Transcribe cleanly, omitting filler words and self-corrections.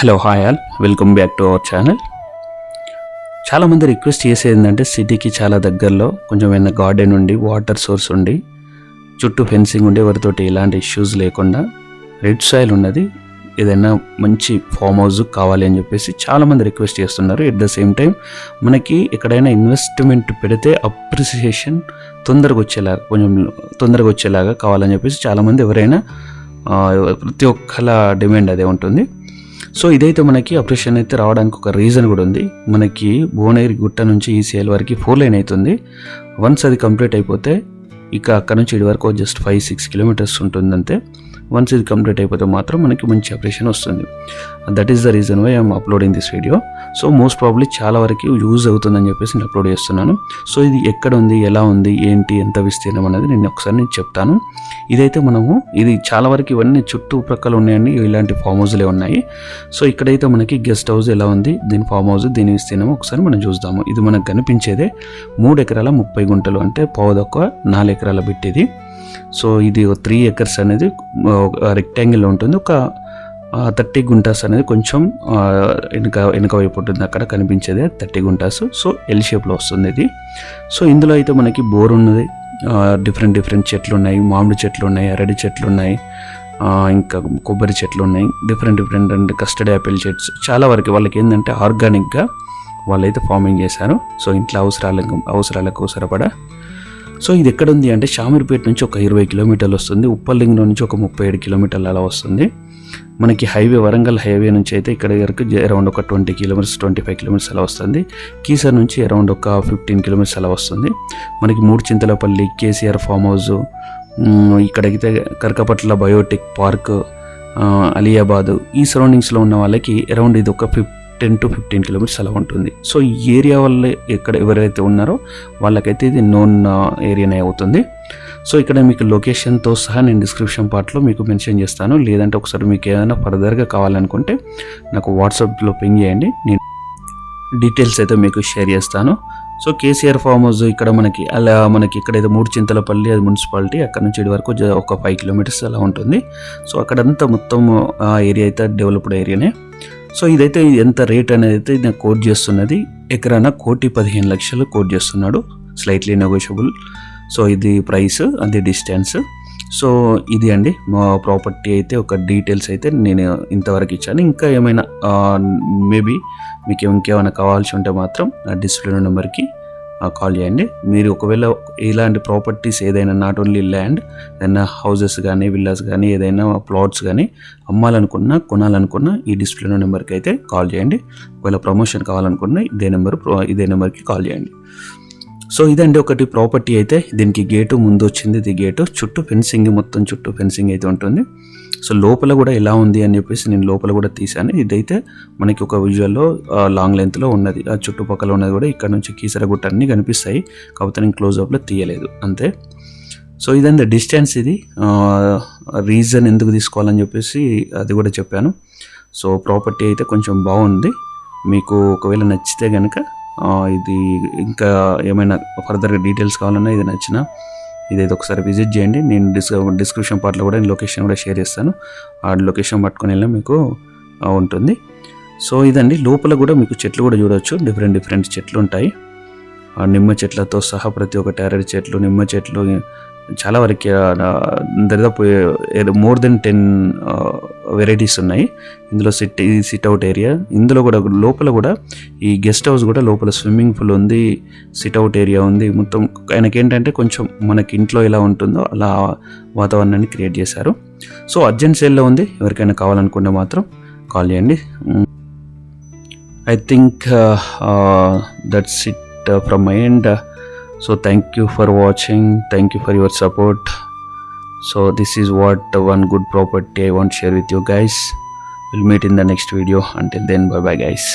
Hello hi all, welcome back to our channel. చాలామంది request చేసేది ఏంటంటే సిటీకి చాలా దగ్గరలో కొంచెం ఏమైనా గార్డెన్ ఉండి, వాటర్ సోర్స్ ఉండి, చుట్టూ ఫెన్సింగ్ ఉండి, ఎవరితోటి ఎలాంటి ఇష్యూస్ లేకుండా రెడ్ సాయిల్ ఉన్నది ఏదైనా మంచి ఫామ్ హౌస్ కావాలి అని చెప్పేసి చాలామంది రిక్వెస్ట్ చేస్తున్నారు. ఎట్ ద సేమ్ టైం మనకి ఎక్కడైనా ఇన్వెస్ట్మెంట్ పెడితే అప్రిసియేషన్ కొంచెం తొందరగా వచ్చేలాగా కావాలని చెప్పేసి చాలామంది ఎవరైనా ప్రతి ఒక్కళ్ళ డిమాండ్ అదే ఉంటుంది. సో ఇదైతే మనకి అప్రిషియేషన్ అయితే రావడానికి ఒక రీజన్ కూడా ఉంది. మనకి భువనగిరి గుట్ట నుంచి ఈసీఎల్ వరకు 4 లైన్ అవుతుంది. వన్స్ అది కంప్లీట్ అయిపోతే ఇక అక్కడ నుంచి ఇటు వరకు జస్ట్ 5-6 కిలోమీటర్స్ ఉంటుంది అంతే. వన్స్ ఇది కంప్లీట్ అయిపోతే మాత్రం మనకి మంచి అప్రిషియేషన్ వస్తుంది. That is the reason why I'm uploading this video. So most probably చాలా వరకు యూజ్ అవుతుందని చెప్పేసి నేను అప్లోడ్ చేస్తున్నాను. సో ఇది ఎక్కడ ఉంది, ఎలా ఉంది, ఏంటి, ఎంత విస్తీర్ణం అనేది నేను చెప్తాను. ఇదైతే ఇది చాలా వరకు ఇవన్నీ చుట్టుప్రక్కల ఉన్నాయండి, ఇలాంటి ఫామ్ హౌస్లే ఉన్నాయి. సో ఇక్కడైతే మనకి గెస్ట్ హౌస్ ఎలా ఉంది, దీని ఫామ్ హౌస్, దీని విస్తీర్ణం ఒకసారి మనం చూద్దాము. ఇది మనకు కనిపించేదే 3 ఎకరాల 30 గుంటలు, అంటే 4 ఎకరాల బిట్ ఇది. సో ఇది 3 acres అనేది రెక్టాంగిల్లో ఉంటుంది. ఒక 30 గుంటాస్ అనేది కొంచెం వెనుక వైపు ఉంటుంది, అక్కడ కనిపించేది 30 గుంటాస్. సో ఎల్ షేప్లో వస్తుంది ఇది. సో ఇందులో అయితే మనకి బోర్ ఉన్నది, డిఫరెంట్ చెట్లు ఉన్నాయి, మామిడి చెట్లు ఉన్నాయి, అరటి చెట్లు ఉన్నాయి, ఇంకా కొబ్బరి చెట్లు ఉన్నాయి, డిఫరెంట్ అండ్ కస్టర్డ్ యాపిల్ చెట్స్. చాలా వరకు వాళ్ళకి ఏంటంటే ఆర్గానిక్గా వాళ్ళైతే ఫార్మింగ్ చేశారు. సో ఇంట్లో అవసరాలకు సరిపడా. సో ఇది ఎక్కడ ఉంది అంటే షామీర్పేట నుంచి ఒక 20 కిలోమీటర్లు వస్తుంది, ఉప్పల్లింగలో నుంచి ఒక 37 కిలోమీటర్లు అలా వస్తుంది. మనకి వరంగల్ హైవే నుంచి అయితే ఇక్కడ వరకు అరౌండ్ ఒక 20 కిలోమీటర్స్ 25 కిలోమీటర్స్ అలా వస్తుంది. కీసర్ నుంచి అరౌండ్ ఒక 15 కిలోమీటర్స్ అలా వస్తుంది. మనకి మూడుచింతలపల్లి, కేసీఆర్ ఫామ్ హౌస్, ఇక్కడైతే కరకపట్ల బయోటెక్ పార్క్, అలియాబాద్, ఈ సరౌండింగ్స్లో ఉన్న వాళ్ళకి అరౌండ్ ఇది ఒక 10 to 15 కిలోమీటర్స్ అలా ఉంటుంది. సో ఈ ఏరియా వల్ల ఎవరైతే ఉన్నారో వాళ్ళకైతే ఇది నోన్ ఏరియానే అవుతుంది. సో ఇక్కడ మీకు లొకేషన్తో సహా నేను డిస్క్రిప్షన్ పార్ట్లో మీకు మెన్షన్ చేస్తాను. లేదంటే ఒకసారి మీకు ఏదైనా ఫర్దర్గా కావాలనుకుంటే నాకు వాట్సాప్లో పింగ్ చేయండి, నేను డీటెయిల్స్ అయితే మీకు షేర్ చేస్తాను. సో కేసీఆర్ ఫామ్ హౌస్ ఇక్కడ మనకి ఇక్కడైతే మూడుచింతలపల్లి, అది మున్సిపాలిటీ, అక్కడ నుంచి ఇటు వరకు ఒక 5 కిలోమీటర్స్ అలా ఉంటుంది. సో అక్కడంతా మొత్తం ఆ ఏరియా అయితే డెవలప్డ్ ఏరియానే. సో ఇదైతే ఎంత రేట్ అనేది అయితే నేను కోట్ చేస్తున్నది, ఎకరాన 1,15,00,000 కోట్ చేస్తున్నాడు, స్లైట్లీ నెగోషియబుల్. సో ఇది ప్రైస్, అది డిస్టెన్స్. సో ఇది అండి మా ప్రాపర్టీ అయితే ఒక డీటెయిల్స్ అయితే నేను ఇంతవరకు ఇచ్చాను. ఇంకా ఏమైనా మేబీ మీకు ఇంకేమైనా కావాల్సి ఉంటే మాత్రం నా డిస్ప్లే నెంబర్కి కాల్ చేయండి. మీరు ఒకవేళ ఇలాంటి ప్రాపర్టీస్ ఏదైనా, నాట్ ఓన్లీ ల్యాండ్, ఏదైనా హౌసెస్ కానీ, విల్లాస్ కానీ, ఏదైనా ప్లాట్స్ కానీ అమ్మాలనుకున్నా, కొనాలనుకున్నా ఈ డిస్ప్లే నెంబర్కి అయితే కాల్ చేయండి. ఒకవేళ ప్రమోషన్ కావాలనుకున్నా ఇదే నెంబర్కి కాల్ చేయండి. సో ఇదండి ఒకటి ప్రాపర్టీ అయితే. దీనికి గేటు ముందు వచ్చింది, ఇది గేటు, చుట్టూ ఫెన్సింగ్, మొత్తం చుట్టూ ఫెన్సింగ్ అయితే ఉంటుంది. సో లోపల కూడా ఎలా ఉంది అని చెప్పేసి నేను లోపల కూడా తీశాను. ఇదైతే మనకి ఒక విజువల్లో లాంగ్ లెంత్లో ఉన్నది, ఆ చుట్టుపక్కల ఉన్నది కూడా ఇక్కడ నుంచి కీసరగుట్ట అన్నీ కనిపిస్తాయి, కాకపోతే నేను క్లోజ్అప్లో తీయలేదు అంతే. సో ఇదంతా డిస్టెన్స్, ఇది రీజన్ ఎందుకు తీసుకోవాలని చెప్పేసి అది కూడా చెప్పాను. సో ప్రాపర్టీ అయితే కొంచెం బాగుంది. మీకు ఒకవేళ నచ్చితే కనుక ఇది ఇంకా ఏమైనా ఫర్దర్గా డీటెయిల్స్ కావాలన్నా, ఇది నచ్చినా ఇదైతే ఒకసారి విజిట్ చేయండి. నేను డిస్క్రిప్షన్ పార్ట్లో కూడా లొకేషన్ కూడా షేర్ చేస్తాను. ఆ లొకేషన్ పట్టుకొని వెళ్ళినా మీకు ఉంటుంది. సో ఇదండి, లోపల కూడా మీకు చెట్లు కూడా చూడవచ్చు, డిఫరెంట్ చెట్లు ఉంటాయి, నిమ్మ చెట్లతో సహా ప్రతి ఒక్కటి, అరటి చెట్లు, నిమ్మ చెట్లు, చాలా వరకు దాదాపు మోర్ దెన్ 10 వెరైటీస్ ఉన్నాయి. ఇందులో సిట్అవుట్ ఏరియా, ఇందులో కూడా లోపల కూడా ఈ గెస్ట్ హౌస్ కూడా లోపల స్విమ్మింగ్ పూల్ ఉంది, సిట్అవుట్ ఏరియా ఉంది. మొత్తం ఆయనకి ఏంటంటే కొంచెం మనకి ఇంట్లో ఎలా ఉంటుందో అలా వాతావరణాన్ని క్రియేట్ చేశారు. సో అర్జెంట్ సేల్లో ఉంది, ఎవరికైనా కావాలనుకుంటే మాత్రం కాల్ చేయండి. I think that's it from my end. So thank you for watching, thank you for your support. So this is what one good property I want to share with you guys. We'll meet in the next video. Until then, bye bye guys.